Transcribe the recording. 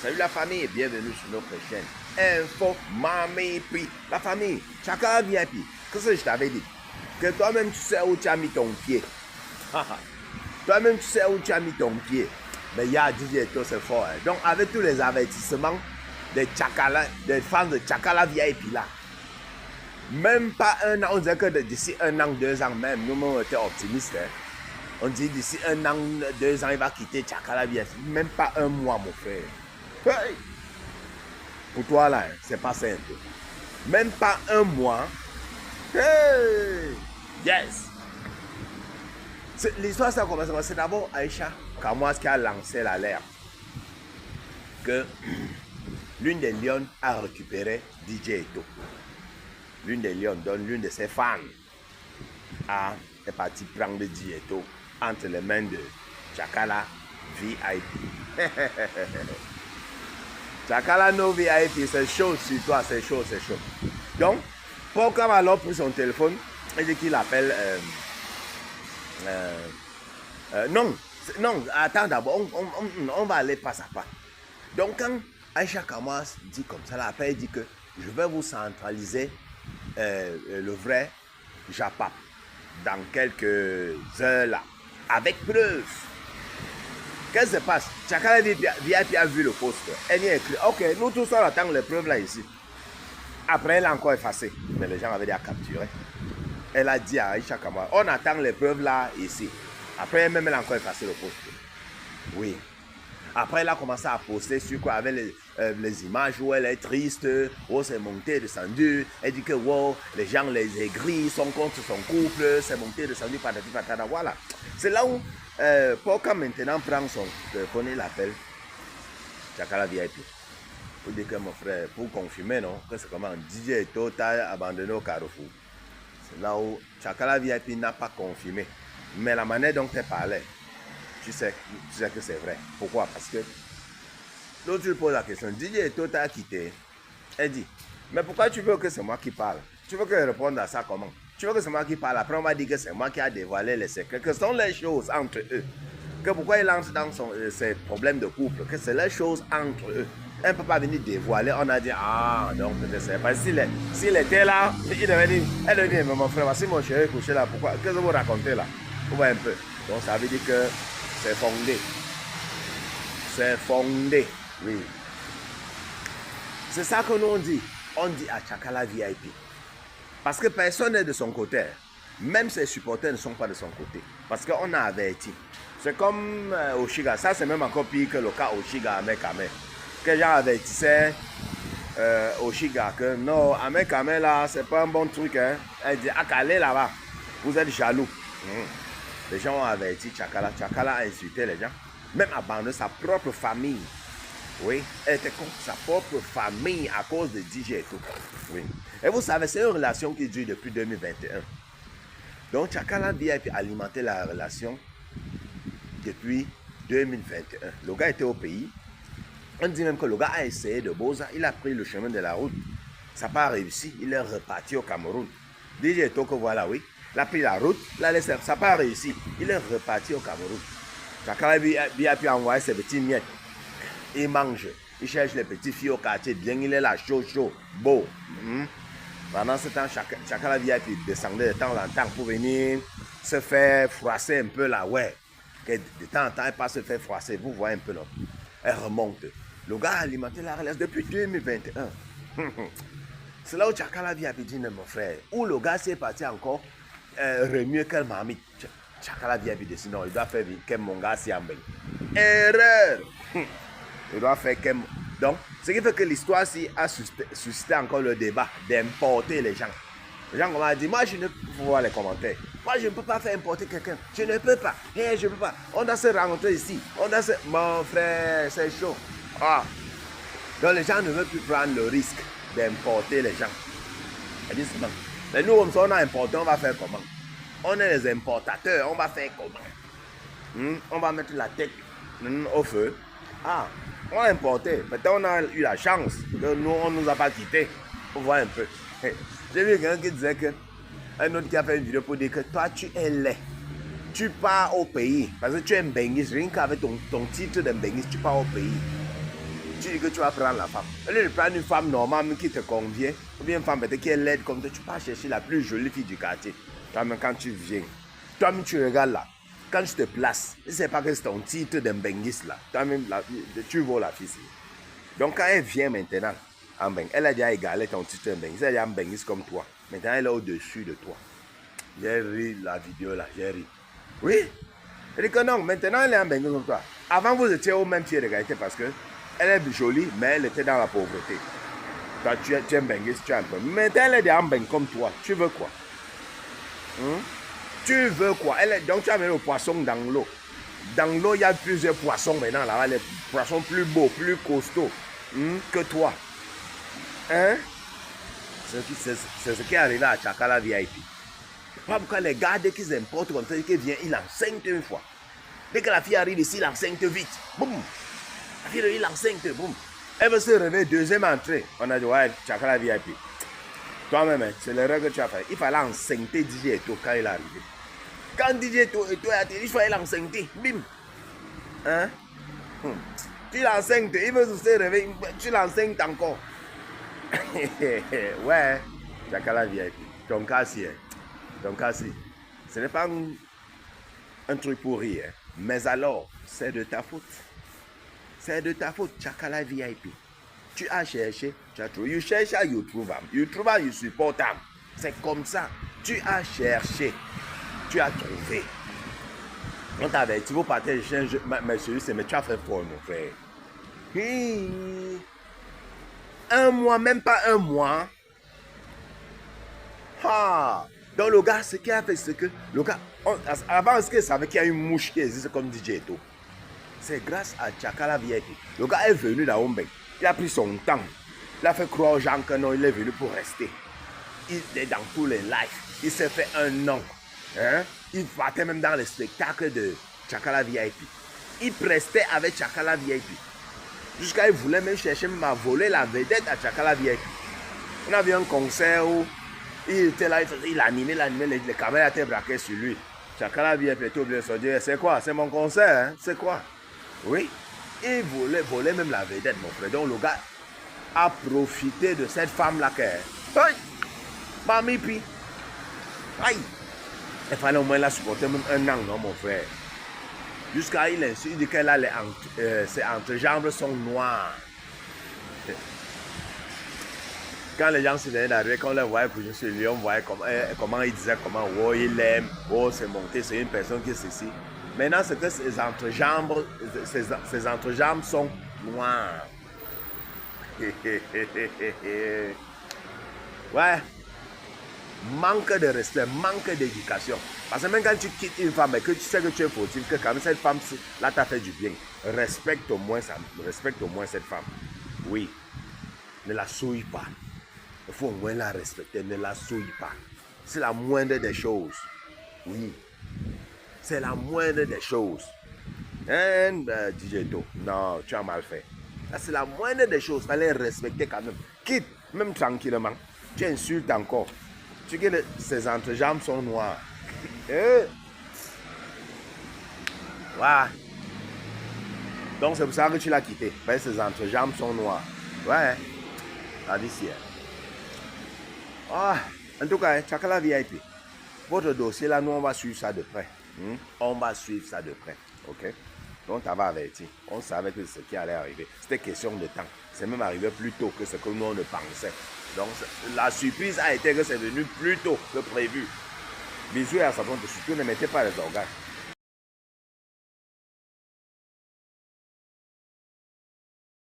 Salut la famille, bienvenue sur notre chaîne Info Mami P. La famille, Chakala VIP. Qu'est-ce que je t'avais dit? Que toi-même tu sais où tu as mis ton pied. Toi-même tu sais où tu as mis ton pied. Mais il y a DJ Eto, c'est fort. Hein. Donc avec tous les avertissements des Chakala, des fans de Chakala VIP là. Même pas un an, on dirait que d'ici un an, 2 ans même, nous on était optimistes. Hein. On dit d'ici un an, 2 ans, il va quitter Chakala VIP. Même pas un mois, mon frère. Hey! Pour toi là, c'est pas simple. Même pas un mois. Hey! Yes! L'histoire, ça commence. C'est d'abord Aïcha Kamoas qui a lancé l'alerte que l'une des Lions a récupéré DJ Eto. L'une des Lions, donc l'une de ses fans, est partie prendre DJ Eto entre les mains de Chakala VIP. Chakala no VIP, c'est chaud sur toi, c'est chaud, c'est chaud. Donc, Paul Kamalo a pris son téléphone et dit qu'il appelle. Non, attends d'abord, on va aller pas à pas. Donc, quand Aïcha Kamoas dit comme ça, après il dit que je vais vous centraliser le vrai Japap dans quelques heures là, avec preuve. Qu'est-ce qui se passe? Chakala VIP a vu le poste. Elle y a écrit, ok, nous tous on attend les preuves là ici. Après, elle a encore effacé, mais les gens avaient déjà capturé. Elle a dit à Aïcha Kamoas, on attend les preuves là ici. Après, même elle a encore effacé le poste. Oui. Après, elle a commencé à poster sur quoi, avec les images où elle est triste, où c'est monté, descendu. Elle dit que wow, les gens les aigris, sont contre son couple, c'est monté, descendu, patati patata. Voilà. C'est là où Poka maintenant prend son téléphone et l'appelle Chakala VIP. Pour dire que mon frère, pour confirmer, non, que c'est comment DJ Eto t'a abandonné au Carrefour. C'est là où Chakala VIP n'a pas confirmé. Mais la manière dont elle parlait, tu sais que c'est vrai. Pourquoi? Parce que l'autre tu lui poses la question, DJ Eto t'a quitté. Elle dit, mais pourquoi tu veux que c'est moi qui parle? Tu veux que je réponde à ça comment? Tu veux que c'est moi qui parle? Après on va dire que c'est moi qui a dévoilé les secrets. Que sont les choses entre eux? Que pourquoi il lance dans ses problèmes de couple? Que c'est les choses entre eux. Elle ne peut pas venir dévoiler. On a dit, ah, donc peut-être c'est pas. S'il était là, il devait dire, elle devait dire, mais mon frère, voici mon chéri couché là. Pourquoi? Qu'est-ce que vous racontez là? On voit un peu. Donc ça veut dire que c'est fondé. C'est fondé. Oui. C'est ça que nous on dit. On dit à Chakala VIP. Parce que personne n'est de son côté. Même ses supporters ne sont pas de son côté. Parce qu'on a averti. C'est comme Oshiga. Ça, c'est même encore pire que le cas Oshiga avec Amé. Que les gens avertissaient Oshiga que non, avec Amé là, c'est pas un bon truc. Hein. Elle dit, allez là-bas. Vous êtes jaloux. Les gens ont averti Chakala. Chakala a insulté les gens. Même abandonné sa propre famille. Oui, elle était contre sa propre famille à cause de DJ Eto. Oui. Et vous savez, c'est une relation qui dure depuis 2021. Donc, Chakala VIP a alimenté la relation depuis 2021. Le gars était au pays. On dit même que le gars a essayé de Boza. Il a pris le chemin de la route. Ça n'a pas réussi. Il est reparti au Cameroun. DJ Eto, que voilà, oui. Il a pris la route. Ça n'a pas réussi. Il est reparti au Cameroun. Chakala VIP a envoyé ses petits miettes. Il mange, il cherche les petits filles au quartier, bien il est là, chaud, beau. Pendant ce temps, Chakala VIP descendait de temps en temps pour venir se faire froisser un peu là, ouais. De temps en temps, elle passe se faire froisser, vous voyez un peu là. Elle remonte. Le gars a alimenté la relation depuis 2021. C'est là où Chakala VIP dit, mon frère, où le gars s'est parti encore remuer quelle mamie. Chakala VIP dit, sinon il doit faire comme mon gars s'y embelle. Erreur! Il doit faire comme... Donc, ce qui fait que l'histoire-ci a suscité encore le débat d'importer les gens. Les gens commencent à dire, moi je ne peux pas voir les commentaires. Moi je ne peux pas faire importer quelqu'un. Je ne peux pas. Hey, je ne peux pas. On doit se rencontrer ici. On doit se... Mon frère, c'est chaud. Ah. Donc les gens ne veulent plus prendre le risque d'importer les gens. Ils disent, non. Mais nous, comme ça, on a importé, on va faire comment? On est les importateurs, on va faire comment? On va mettre la tête au feu. Ah, on a importé. Peut-être on a eu la chance que nous, on ne nous a pas quittés. On voit un peu. J'ai vu quelqu'un qui disait que... Un autre qui a fait une vidéo pour dire que toi, tu es laid. Tu pars au pays. Parce que tu es un béniste. Rien qu'avec ton titre de béniste, tu pars au pays. tu dis que tu vas prendre la femme. Au lieu de prendre une femme normale qui te convient, ou bien une femme peut-être qui est laide comme toi, tu pars chercher la plus jolie fille du quartier. Toi-même, quand tu viens, toi-même, tu regardes là. Quand tu te places, je ne sais pas que c'est ton titre d'un benguiste là. Toi-même, tu vois la fille. Donc, quand elle vient maintenant, en bengue, elle a déjà égalé ton titre d'un benguiste. Elle est un benguiste comme toi. Maintenant, elle est au-dessus de toi. J'ai ri la vidéo là, j'ai ri. Oui. Elle dit que non, maintenant elle est en benguiste comme toi. Avant, vous étiez au même pied d'égalité parce que elle est jolie, mais elle était dans la pauvreté. Toi, tu es un benguiste, tu es un peu. Maintenant, elle est déjà en bengue comme toi. Tu veux quoi? Tu veux quoi? Donc, tu as mis le poisson dans l'eau. Dans l'eau, il y a plusieurs poissons maintenant. Là, les poissons plus beaux, plus costauds que toi. Hein? C'est ce qui est arrivé à Tchakala VIP. Pas pourquoi les gars, dès qu'ils importent comme ça, qu'ils viennent, ils l'enseignent une fois. Dès que la fille arrive ici, il l'enseigne vite. Boum! La fille, il l'enseigne, boum! Elle veut se réveiller, deuxième entrée. On a dit, ouais, Tchakala VIP. Toi-même, c'est l'erreur que tu as fait. Il fallait enseigner DJ Eto quand il est arrivé. Quand DJ Eto est atterri, il fallait l'enseigner. Bim! Hein? Tu l'enseignes, il veut se réveiller, tu l'enseignes encore. Ouais, Tchakala VIP. Ton cas, si. Ce n'est pas un truc pour rire. Mais alors, c'est de ta faute. C'est de ta faute, Tchakala VIP. Tu as cherché, tu as trouvé. You cherches, you trouve. You trouve, you support. C'est comme ça. Tu as cherché, tu as trouvé. On t'avait dit, vous partez chercher, mais tu as fait fort, mon frère. Un mois, même pas un mois. Ah. Donc le gars, ce qu'il a fait, c'est que le gars, avant, est-ce qu'il savait qu'il y a une mouche qui existe comme DJ Eto? C'est grâce à Tchakala VIP. Le gars est venu dans Ombeng. Il a pris son temps. Il a fait croire aux gens que non, il est venu pour rester. Il est dans tous les lives. Il s'est fait un nom. Hein? Il partait même dans les spectacles de Tchakala VIP. Il prestait avec Tchakala VIP. Jusqu'à il voulait même chercher même à voler la vedette à Tchakala VIP. On a vu un concert où il était là, il animait, les caméras étaient braquées sur lui. Tchakala VIP était obligé de se dire, c'est quoi? C'est mon concert, hein? C'est quoi? Oui. Il voulait même la vedette, mon frère. Donc le gars a profité de cette femme-là qui est. Aïe! Mami pi! Aïe! Il fallait au moins la supporter même un an, non, mon frère? Jusqu'à il dit qu'elle a ses entrejambes sont noires. Quand les gens se venaient d'arriver, quand on les voyait coucher sur lui, on voyait comment il disait, oh, il aime, oh, c'est monté, c'est une personne qui est ceci. Maintenant, c'est que ses entrejambes sont noires. Ouais. Manque de respect, manque d'éducation. Parce que même quand tu quittes une femme et que tu sais que tu es fautif, que quand même cette femme là t'a fait du bien, respecte au moins cette femme. Oui. Ne la souille pas. Il faut au moins la respecter, ne la souille pas. C'est la moindre des choses. Oui. C'est la moindre des choses. Hein, DJ Eto? Non, tu as mal fait. C'est la moindre des choses. Il fallait respecter quand même. Quitte, même tranquillement. Tu insultes encore. Tu sais que ses entrejambes sont noires. Ouais. Donc c'est pour ça que tu l'as quitté. Ben, ses entrejambes sont noires. Ouais. La vie c'est. En tout cas, Tchakala VIP. Votre dossier là, nous on va suivre ça de près. On va suivre ça de près. Ok? Donc tu avais averti. On savait que ce qui allait arriver. C'était question de temps. C'est même arrivé plus tôt que ce que nous on ne pensait. Donc la surprise a été que c'est venu plus tôt que prévu. Bisous et à sa fonte, surtout ne mettez pas les organes.